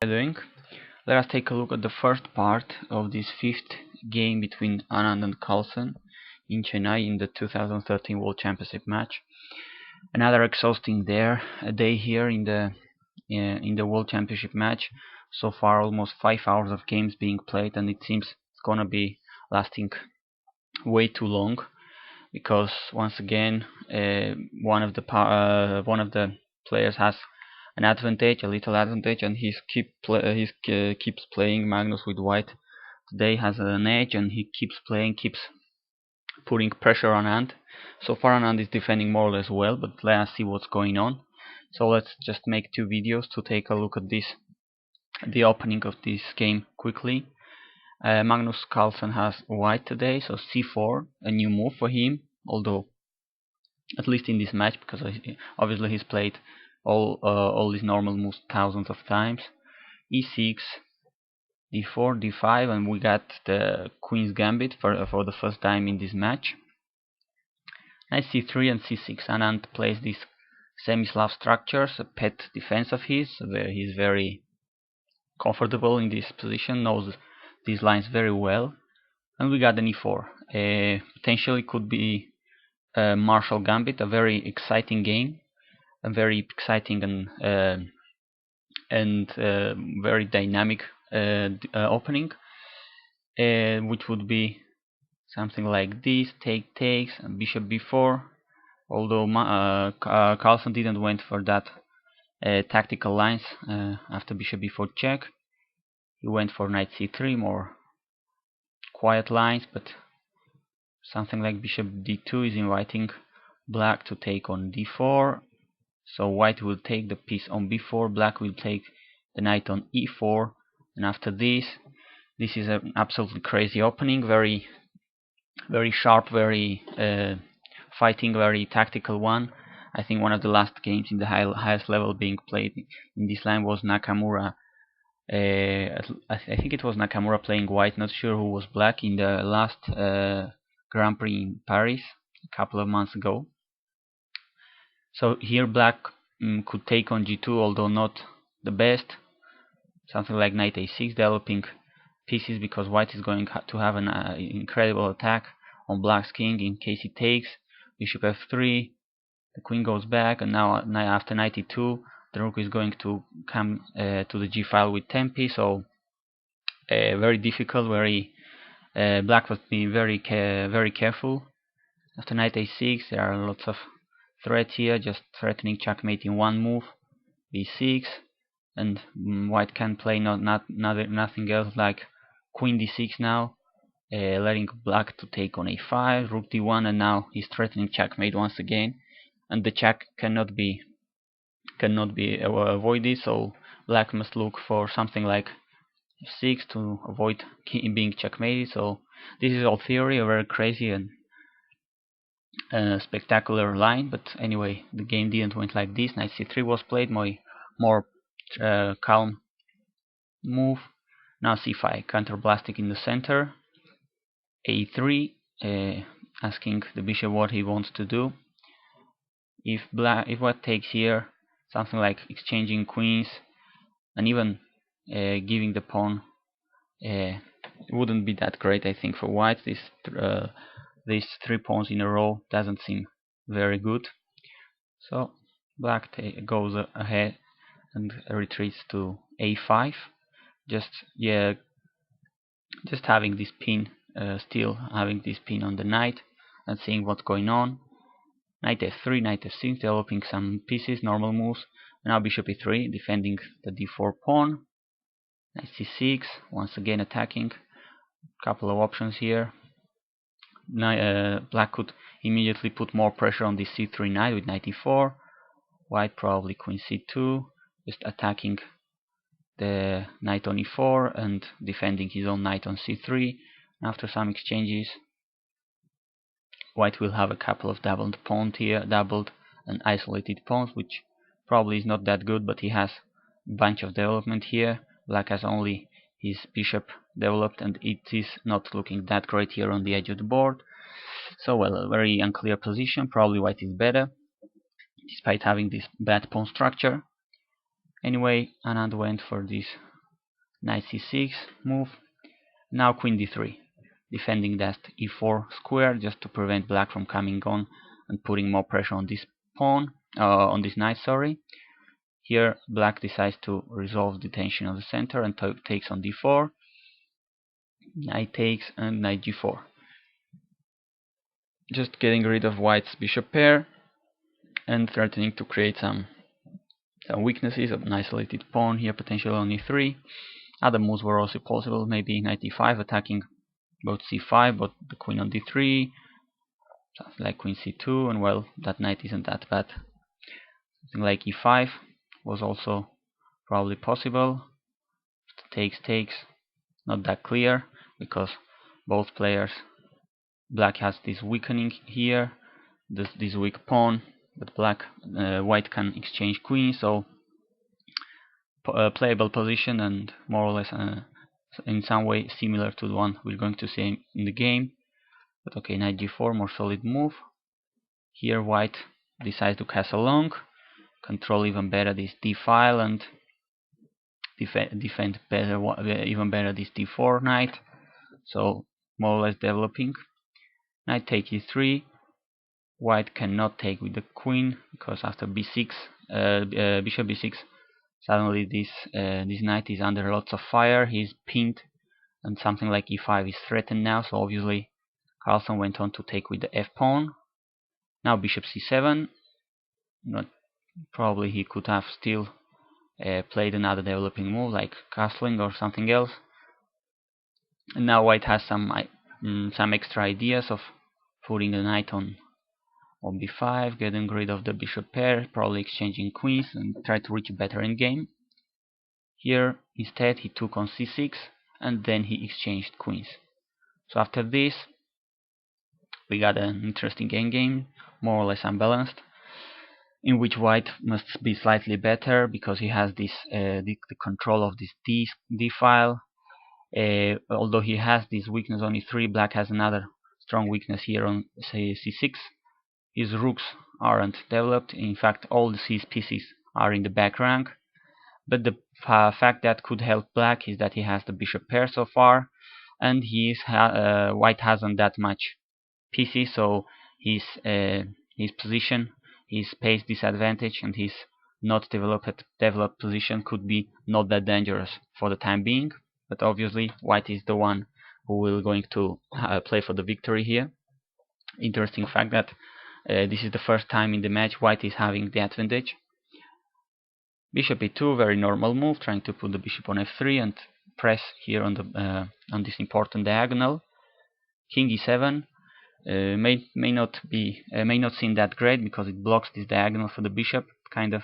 Doing. Let us take a look at the first part of this fifth game between Anand and Carlsen in Chennai in the 2013 World Championship match. Another exhausting day here in the World Championship match. So far, almost 5 hours of games being played, and it seems it's gonna be lasting way too long because once again, one of the players has an advantage, a little advantage, and keeps playing. Magnus with white today has an edge, and he keeps playing, keeps putting pressure on Anand. So far, Anand is defending more or less well, but let us see what's going on. So let's just make two videos to take a look at the opening of this game quickly. Magnus Carlsen has white today, so c4, a new move for him, although at least in this match, because obviously he's played all these normal moves thousands of times. e6, d4, d5, and we got the queen's gambit for the first time in this match. Knight c3 and c6. Anand plays these semi-Slav structures, a pet defense of his, where he's very comfortable in this position, knows these lines very well. And we got an e4. Potentially could be a Marshall Gambit, a very exciting game, a very exciting and very dynamic opening, which would be something like this: take takes and bishop b4. Although Carlsen didn't went for that tactical lines after bishop b4 check, he went for knight c3, more quiet lines, but something like bishop d2 is inviting black to take on d4. So white will take the piece on b4, black will take the knight on e4, and after this is an absolutely crazy opening, very sharp, very fighting, very tactical one. I think one of the last games in the highest level being played in this line was Nakamura. I think it was Nakamura playing white, not sure who was black, in the last Grand Prix in Paris a couple of months ago. So here black could take on g2, although not the best. Something like knight a6, developing pieces, because white is going to have an incredible attack on black's king in case he takes. Bishop f3, the queen goes back, and now after knight e2, the rook is going to come to the g file with tempi. So very difficult, very black must be very careful. After knight a6, there are lots of threats here, just threatening checkmate in one move. b6, and white can play nothing else like queen d6 now, letting black to take on a5, rook d1, and now he's threatening checkmate once again, and the check cannot be avoided, so black must look for something like f6 to avoid being checkmated. So this is all theory, a very crazy and spectacular line, but anyway, the game didn't went like this. Knight c3 was played, more calm move. Now c5, counterblasting in the center. a3, asking the bishop what he wants to do. If white takes here, something like exchanging queens and even giving the pawn, it wouldn't be that great, I think, for white. These three pawns in a row doesn't seem very good. So black goes ahead and retreats to a5. Just having this pin, still having this pin on the knight and seeing what's going on. Knight f3, knight f6, developing some pieces, normal moves. Now bishop e3, defending the d4 pawn. Knight c6, once again attacking. Couple of options here. Black could immediately put more pressure on the c3 knight with knight e4. White probably queen c2, just attacking the knight on e4 and defending his own knight on c3. After some exchanges, white will have a couple of doubled pawns here, doubled and isolated pawns, which probably is not that good, but he has a bunch of development here. Black has only his bishop developed, and it is not looking that great here on the edge of the board. So well, a very unclear position. Probably white is better, despite having this bad pawn structure. Anyway, Anand went for this knight c6 move. Now queen d3, defending that e4 square just to prevent black from coming on and putting more pressure on this pawn, on this knight, sorry. Here black decides to resolve the tension of the center and takes on d4, knight takes, and knight g4. Just getting rid of white's bishop pair and threatening to create some weaknesses of an isolated pawn here, potentially on e3. Other moves were also possible, maybe knight e5 attacking both c5, but the queen on d3, something like queen c2, and well, that knight isn't that bad. Something like e5 was also probably possible. Takes, not that clear, because both players, black has this weakening here, this weak pawn, but white can exchange queens, so playable position and more or less in some way similar to the one we're going to see in the game. But okay, knight g4, more solid move. Here white decides to castle long, control even better this d file, and defend better, even better this d4 knight. So more or less developing. Knight take e3. White cannot take with the queen because after b6, bishop b6, suddenly this knight is under lots of fire. He's pinned, and something like e5 is threatened now. So obviously Carlsen went on to take with the f pawn. Now bishop c7. Not probably he could have still played another developing move like castling or something else. And now white has some extra ideas of putting the knight on b5, getting rid of the bishop pair, probably exchanging queens and try to reach a better endgame. Here instead he took on c6 and then he exchanged queens. So after this we got an interesting endgame, more or less unbalanced, in which white must be slightly better because he has this the control of this d file. Although he has this weakness on e3, black has another strong weakness here on say c6. His rooks aren't developed. In fact, all his pieces are in the back rank. But the fact that could help black is that he has the bishop pair so far, and white hasn't that much pieces, so his position, his space disadvantage, and his not developed position could be not that dangerous for the time being. But obviously, white is the one who will going to play for the victory here. Interesting fact that this is the first time in the match white is having the advantage. Bishop e2, very normal move, trying to put the bishop on f3 and press here on the on this important diagonal. King e7 may not seem that great because it blocks this diagonal for the bishop. Kind of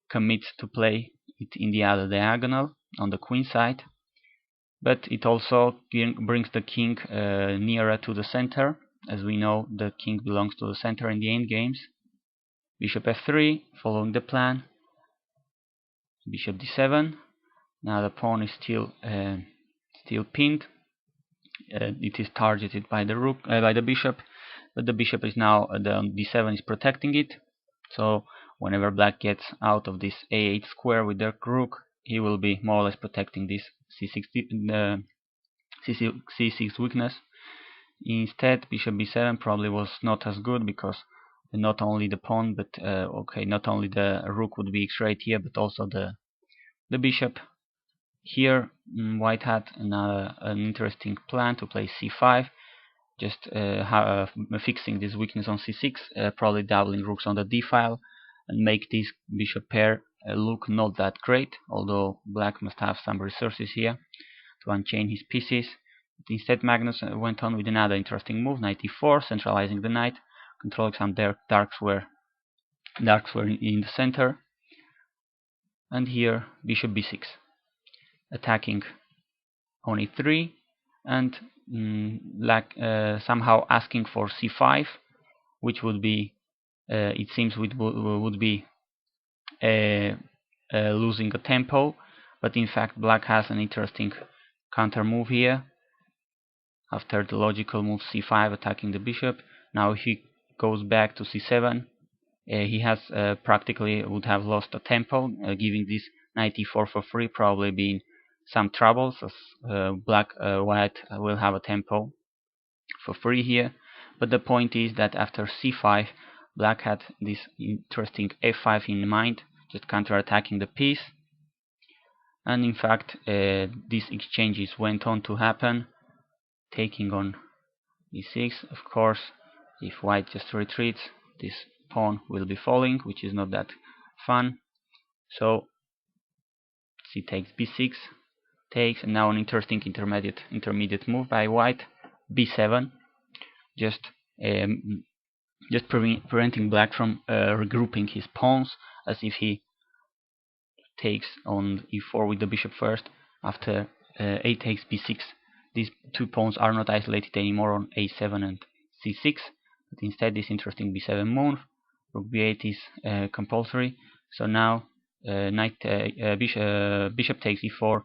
commits to play it in the other diagonal on the queen side, but it also brings the king nearer to the center. As we know, the king belongs to the center in the endgames. Bishop f3, following the plan. Bishop d7. Now the pawn is still pinned. It is targeted by the rook, by the bishop, but the bishop is now the d7 is protecting it. So whenever black gets out of this a8 square with the rook, he will be more or less protecting this c6 weakness. Instead, bishop b7 probably was not as good because not only the pawn, but not only the rook would be x-rayed here, but also the bishop. Here, white had an interesting plan to play c5, just fixing this weakness on c6, probably doubling rooks on the d file, and make this bishop pair look not that great, although black must have some resources here to unchain his pieces. But instead, Magnus went on with another interesting move, knight e4, centralizing the knight, controlling some darks were in the center. And here, bishop b6, attacking on e3, and somehow asking for c5, which would be, it seems, would be losing a tempo. But in fact, black has an interesting counter move here. After the logical move c5, attacking the bishop, now if he goes back to c7, he has practically would have lost a tempo, giving this knight e4 for free, probably being some troubles, as white will have a tempo for free here. But the point is that after c5, black had this interesting f5 in mind, just counter-attacking the piece. And in fact, these exchanges went on to happen, taking on e6. Of course, if white just retreats, this pawn will be falling, which is not that fun. So c takes b6, takes, and now an interesting intermediate move by white, b7, just preventing black from regrouping his pawns, as if he takes on e4 with the bishop first. After a takes b6, these two pawns are not isolated anymore on a7 and c6, but instead this interesting b7 move. Rook b8 is compulsory, so now bishop takes e4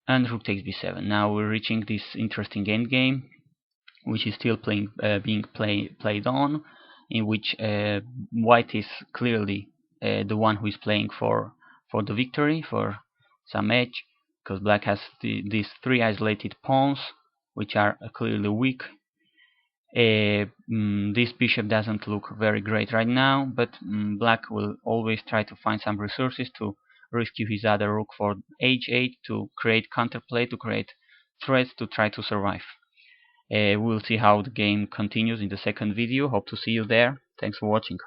and rook takes b7. Now we're reaching this interesting endgame, which is still being played on, in which white is clearly the one who is playing for the victory, for some edge, because black has these three isolated pawns, which are clearly weak. This bishop doesn't look very great right now, but black will always try to find some resources to rescue his other rook for h8, to create counterplay, to create threats, to try to survive. We'll see how the game continues in the second video. Hope to see you there. Thanks for watching.